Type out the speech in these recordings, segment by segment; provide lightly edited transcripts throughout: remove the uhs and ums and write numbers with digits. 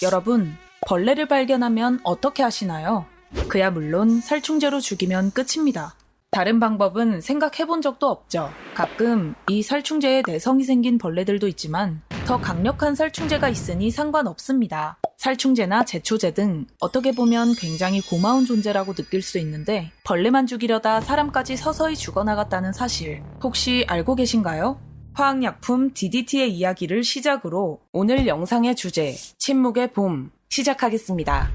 여러분, 벌레를 발견하면 어떻게 하시나요? 그야 물론 살충제로 죽이면 끝입니다. 다른 방법은 생각해본 적도 없죠. 가끔 이 살충제에 내성이 생긴 벌레들도 있지만 더 강력한 살충제가 있으니 상관없습니다. 살충제나 제초제 등 어떻게 보면 굉장히 고마운 존재라고 느낄 수 있는데 벌레만 죽이려다 사람까지 서서히 죽어나갔다는 사실 혹시 알고 계신가요? 화학약품 DDT의 이야기를 시작으로 오늘 영상의 주제, 침묵의 봄 시작하겠습니다.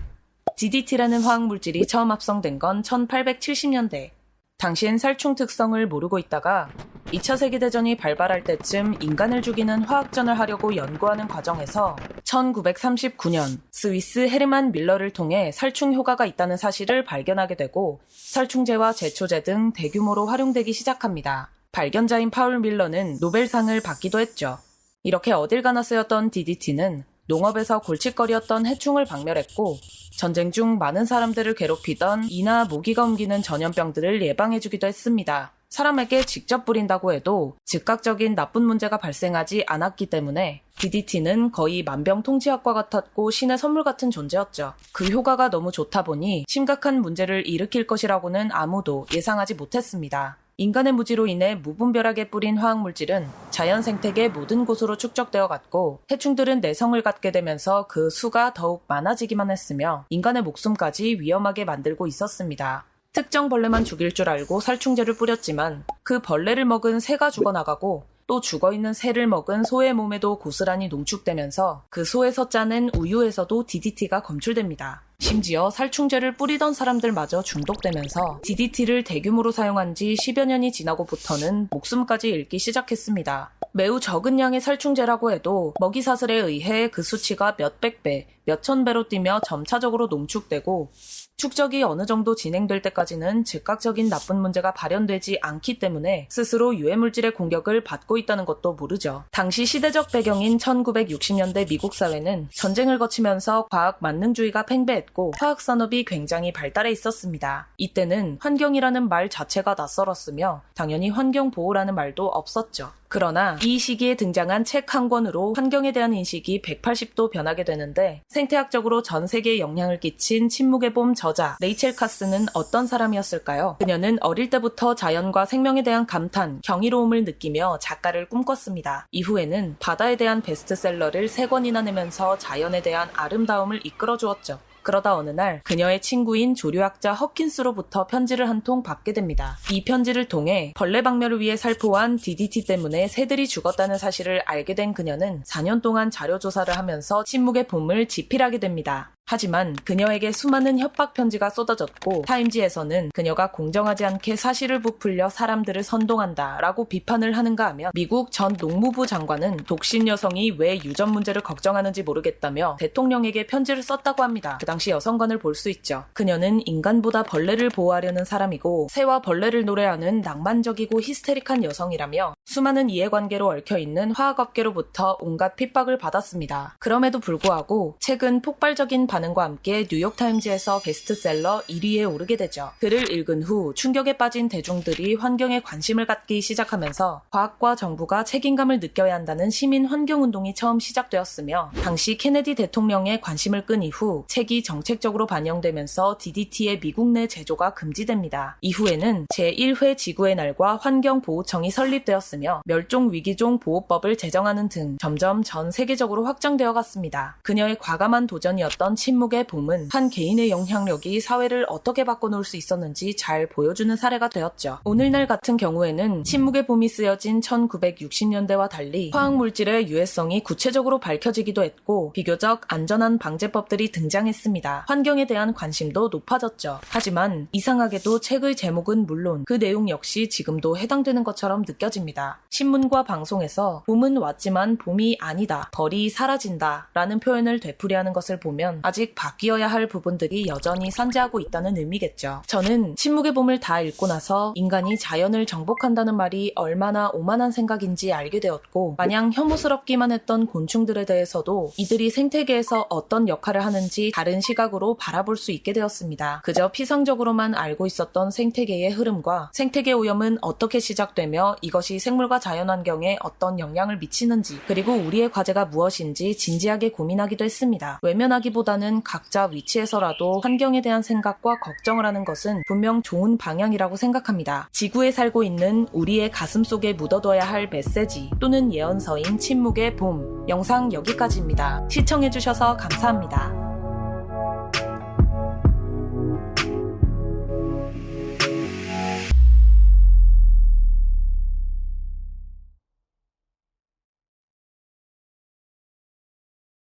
DDT라는 화학물질이 처음 합성된 건 1870년대. 당시엔 살충 특성을 모르고 있다가 2차 세계대전이 발발할 때쯤 인간을 죽이는 화학전을 하려고 연구하는 과정에서 1939년 스위스 헤르만 밀러를 통해 살충 효과가 있다는 사실을 발견하게 되고 살충제와 제초제 등 대규모로 활용되기 시작합니다. 발견자인 파울 밀러는 노벨상을 받기도 했죠. 이렇게 어딜 가나 쓰였던 DDT는 농업에서 골칫거리였던 해충을 박멸했고 전쟁 중 많은 사람들을 괴롭히던 이나 모기가 옮기는 전염병들을 예방해주기도 했습니다. 사람에게 직접 뿌린다고 해도 즉각적인 나쁜 문제가 발생하지 않았기 때문에 DDT는 거의 만병통치약과 같았고 신의 선물 같은 존재였죠. 그 효과가 너무 좋다 보니 심각한 문제를 일으킬 것이라고는 아무도 예상하지 못했습니다. 인간의 무지로 인해 무분별하게 뿌린 화학물질은 자연 생태계 모든 곳으로 축적되어 갔고 해충들은 내성을 갖게 되면서 그 수가 더욱 많아지기만 했으며 인간의 목숨까지 위험하게 만들고 있었습니다. 특정 벌레만 죽일 줄 알고 살충제를 뿌렸지만 그 벌레를 먹은 새가 죽어나가고 또 죽어있는 새를 먹은 소의 몸에도 고스란히 농축되면서 그 소에서 짜낸 우유에서도 DDT가 검출됩니다. 심지어 살충제를 뿌리던 사람들마저 중독되면서 DDT를 대규모로 사용한 지 10여 년이 지나고부터는 목숨까지 잃기 시작했습니다. 매우 적은 양의 살충제라고 해도 먹이 사슬에 의해 그 수치가 몇백 배, 몇천 배로 뛰며 점차적으로 농축되고 축적이 어느 정도 진행될 때까지는 즉각적인 나쁜 문제가 발현되지 않기 때문에 스스로 유해물질의 공격을 받고 있다는 것도 모르죠. 당시 시대적 배경인 1960년대 미국 사회는 전쟁을 거치면서 과학 만능주의가 팽배했고 화학산업이 굉장히 발달해 있었습니다. 이때는 환경이라는 말 자체가 낯설었으며 당연히 환경보호라는 말도 없었죠. 그러나 이 시기에 등장한 책 한 권으로 환경에 대한 인식이 180도 변하게 되는데 생태학적으로 전 세계에 영향을 끼친 침묵의 봄 저자 레이첼 카스는 어떤 사람이었을까요? 그녀는 어릴 때부터 자연과 생명에 대한 감탄, 경이로움을 느끼며 작가를 꿈꿨습니다. 이후에는 바다에 대한 베스트셀러를 3권이나 내면서 자연에 대한 아름다움을 이끌어주었죠. 그러다 어느 날 그녀의 친구인 조류학자 허킨스로부터 편지를 한 통 받게 됩니다. 이 편지를 통해 벌레 박멸을 위해 살포한 DDT 때문에 새들이 죽었다는 사실을 알게 된 그녀는 4년 동안 자료 조사를 하면서 침묵의 봄을 집필하게 됩니다. 하지만 그녀에게 수많은 협박 편지가 쏟아졌고 타임지에서는 그녀가 공정하지 않게 사실을 부풀려 사람들을 선동한다 라고 비판을 하는가 하며 미국 전 농무부 장관은 독신 여성이 왜 유전 문제를 걱정하는지 모르겠다며 대통령에게 편지를 썼다고 합니다. 그 당시 여성관을 볼 수 있죠. 그녀는 인간보다 벌레를 보호하려는 사람이고 새와 벌레를 노래하는 낭만적이고 히스테릭한 여성이라며 수많은 이해관계로 얽혀있는 화학업계로부터 온갖 핍박을 받았습니다. 그럼에도 불구하고 최근 폭발적인 반응과 함께 뉴욕타임즈에서 베스트셀러 1위에 오르게 되죠. 글을 읽은 후 충격에 빠진 대중들이 환경에 관심을 갖기 시작하면서 과학과 정부가 책임감을 느껴야 한다는 시민 환경운동이 처음 시작되었으며 당시 케네디 대통령의 관심을 끈 이후 책이 정책적으로 반영되면서 DDT의 미국 내 제조가 금지됩니다. 이후에는 제1회 지구의 날과 환경보호청이 설립되었으며 멸종위기종 보호법을 제정하는 등 점점 전 세계적으로 확장되어 갔습니다. 그녀의 과감한 도전이었던 침묵의 봄은 한 개인의 영향력이 사회를 어떻게 바꿔놓을 수 있었는지 잘 보여주는 사례가 되었죠. 오늘날 같은 경우에는 침묵의 봄이 쓰여진 1960년대와 달리 화학물질의 유해성이 구체적으로 밝혀지기도 했고 비교적 안전한 방제법들이 등장했습니다. 환경에 대한 관심도 높아졌죠. 하지만 이상하게도 책의 제목은 물론 그 내용 역시 지금도 해당되는 것처럼 느껴집니다. 신문과 방송에서 봄은 왔지만 봄이 아니다, 벌이 사라진다 라는 표현을 되풀이하는 것을 보면 아직 아직 바뀌어야 할 부분들이 여전히 산재하고 있다는 의미겠죠. 저는 침묵의 봄을 다 읽고 나서 인간이 자연을 정복한다는 말이 얼마나 오만한 생각인지 알게 되었고, 마냥 혐오스럽기만 했던 곤충들에 대해서도 이들이 생태계에서 어떤 역할을 하는지 다른 시각으로 바라볼 수 있게 되었습니다. 그저 피상적으로만 알고 있었던 생태계의 흐름과 생태계 오염은 어떻게 시작되며 이것이 생물과 자연환경에 어떤 영향을 미치는지, 그리고 우리의 과제가 무엇인지 진지하게 고민하기도 했습니다. 외면하기보다는 각자 위치에서라도 환경에 대한 생각과 걱정을 하는 것은 분명 좋은 방향이라고 생각합니다. 지구에 살고 있는 우리의 가슴 속에 묻어둬야 할 메시지 또는 예언서인 침묵의 봄. 영상 여기까지입니다. 시청해주셔서 감사합니다.